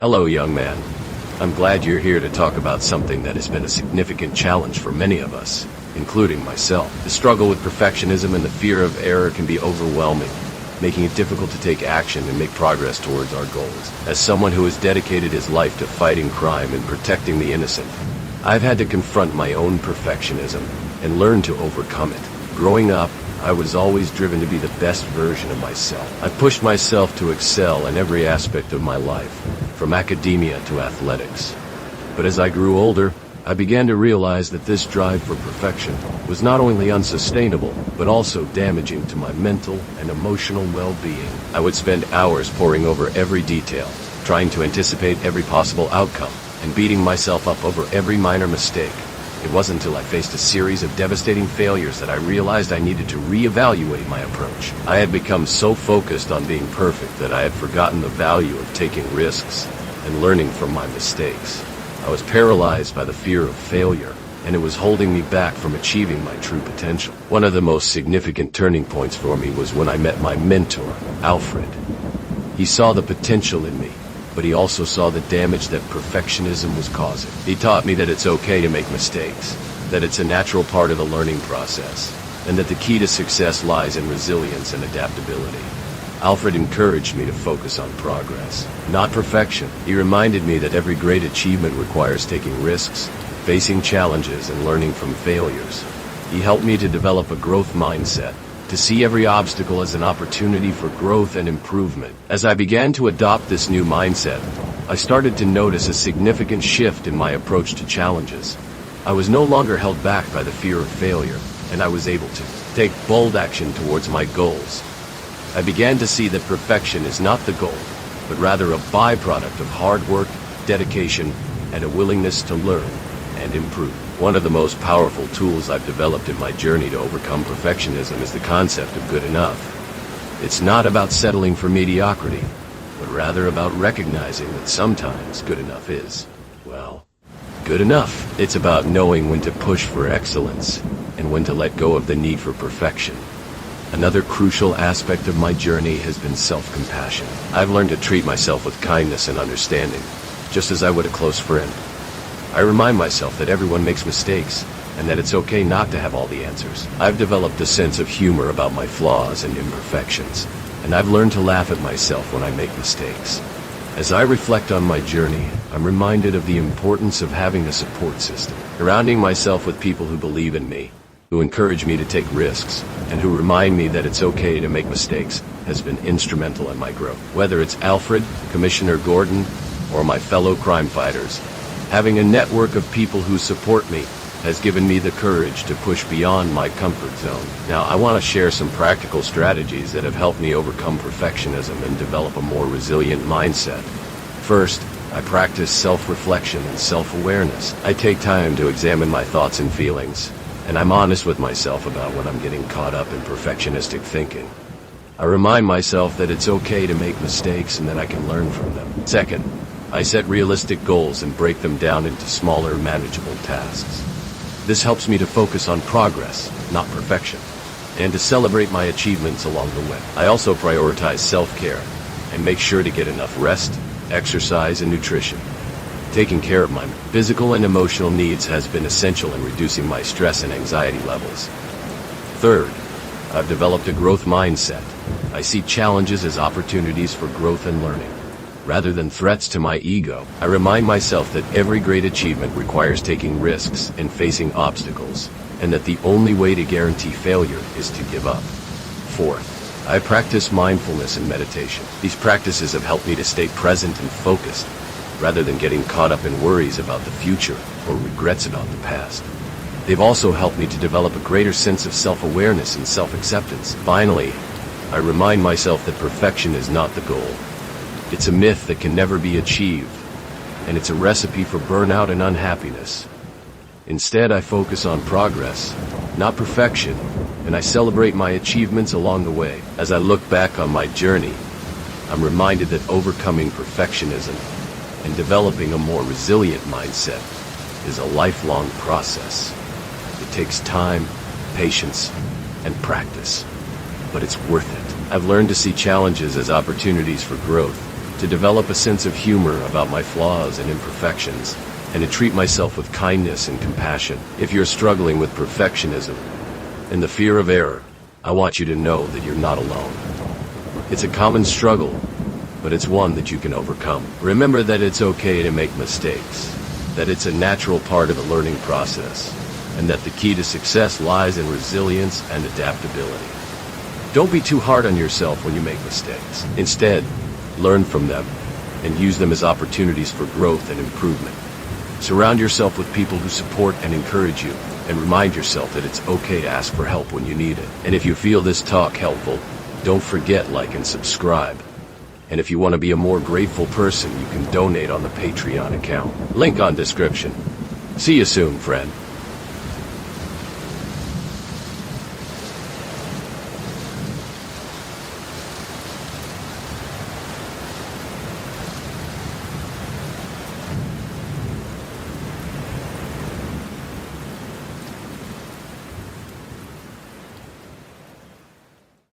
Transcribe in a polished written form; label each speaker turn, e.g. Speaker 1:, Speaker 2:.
Speaker 1: Hello, young man. I'm glad you're here to talk about something that has been a significant challenge for many of us, including myself. The struggle with perfectionism and the fear of error can be overwhelming, making it difficult to take action and make progress towards our goals. As someone who has dedicated his life to fighting crime and protecting the innocent, I've had to confront my own perfectionism and learn to overcome it. Growing up, I was always driven to be the best version of myself. I pushed myself to excel in every aspect of my life, from academia to athletics. But as I grew older, I began to realize that this drive for perfection was not only unsustainable, but also damaging to my mental and emotional well-being. I would spend hours poring over every detail, trying to anticipate every possible outcome, and beating myself up over every minor mistake. It wasn't until I faced a series of devastating failures that I realized I needed to reevaluate my approach. I had become so focused on being perfect that I had forgotten the value of taking risks and learning from my mistakes. I was paralyzed by the fear of failure, and it was holding me back from achieving my true potential. One of the most significant turning points for me was when I met my mentor, Alfred. He saw the potential in me, but he also saw the damage that perfectionism was causing. He taught me that it's okay to make mistakes, that it's a natural part of the learning process, and that the key to success lies in resilience and adaptability. Alfred encouraged me to focus on progress, not perfection. He reminded me that every great achievement requires taking risks, facing challenges, and learning from failures. He helped me to develop a growth mindset, to see every obstacle as an opportunity for growth and improvement. As I began to adopt this new mindset, I started to notice a significant shift in my approach to challenges. I was no longer held back by the fear of failure, and I was able to take bold action towards my goals. I began to see that perfection is not the goal, but rather a byproduct of hard work, dedication, and a willingness to learn and improve. One of the most powerful tools I've developed in my journey to overcome perfectionism is the concept of good enough. It's not about settling for mediocrity, but rather about recognizing that sometimes good enough is, well, good enough. It's about knowing when to push for excellence and when to let go of the need for perfection. Another crucial aspect of my journey has been self-compassion. I've learned to treat myself with kindness and understanding, just as I would a close friend. I remind myself that everyone makes mistakes, and that it's okay not to have all the answers. I've developed a sense of humor about my flaws and imperfections, and I've learned to laugh at myself when I make mistakes. As I reflect on my journey, I'm reminded of the importance of having a support system. Surrounding myself with people who believe in me, who encourage me to take risks, and who remind me that it's okay to make mistakes has been instrumental in my growth. Whether it's Alfred, Commissioner Gordon, or my fellow crime fighters, having a network of people who support me has given me the courage to push beyond my comfort zone. Now, I want to share some practical strategies that have helped me overcome perfectionism and develop a more resilient mindset. First, I practice self-reflection and self-awareness. I take time to examine my thoughts and feelings, and I'm honest with myself about when I'm getting caught up in perfectionistic thinking. I remind myself that it's okay to make mistakes and that I can learn from them. Second, I set realistic goals and break them down into smaller, manageable tasks. This helps me to focus on progress, not perfection, and to celebrate my achievements along the way. I also prioritize self-care and make sure to get enough rest, exercise, and nutrition. Taking care of my physical and emotional needs has been essential in reducing my stress and anxiety levels. Third, I've developed a growth mindset. I see challenges as opportunities for growth and learning, rather than threats to my ego. I remind myself that every great achievement requires taking risks and facing obstacles, and that the only way to guarantee failure is to give up. Fourth, I practice mindfulness and meditation. These practices have helped me to stay present and focused, rather than getting caught up in worries about the future or regrets about the past. They've also helped me to develop a greater sense of self-awareness and self-acceptance. Finally, I remind myself that perfection is not the goal. It's a myth that can never be achieved, and it's a recipe for burnout and unhappiness. Instead, I focus on progress, not perfection, and I celebrate my achievements along the way. As I look back on my journey, I'm reminded that overcoming perfectionism and developing a more resilient mindset is a lifelong process. It takes time, patience, and practice, but it's worth it. I've learned to see challenges as opportunities for growth, to develop a sense of humor about my flaws and imperfections, and to treat myself with kindness and compassion. If you're struggling with perfectionism and the fear of error, I want you to know that you're not alone. It's a common struggle, but it's one that you can overcome. Remember that it's okay to make mistakes, that it's a natural part of the learning process, and that the key to success lies in resilience and adaptability. Don't be too hard on yourself when you make mistakes. Instead, learn from them and use them as opportunities for growth and improvement. Surround yourself with people who support and encourage you, and remind yourself that it's okay to ask for help when you need it. And if you feel this talk helpful, don't forget like and subscribe. And if you want to be a more grateful person, you can donate on the Patreon account. Link on description. See you soon, friend.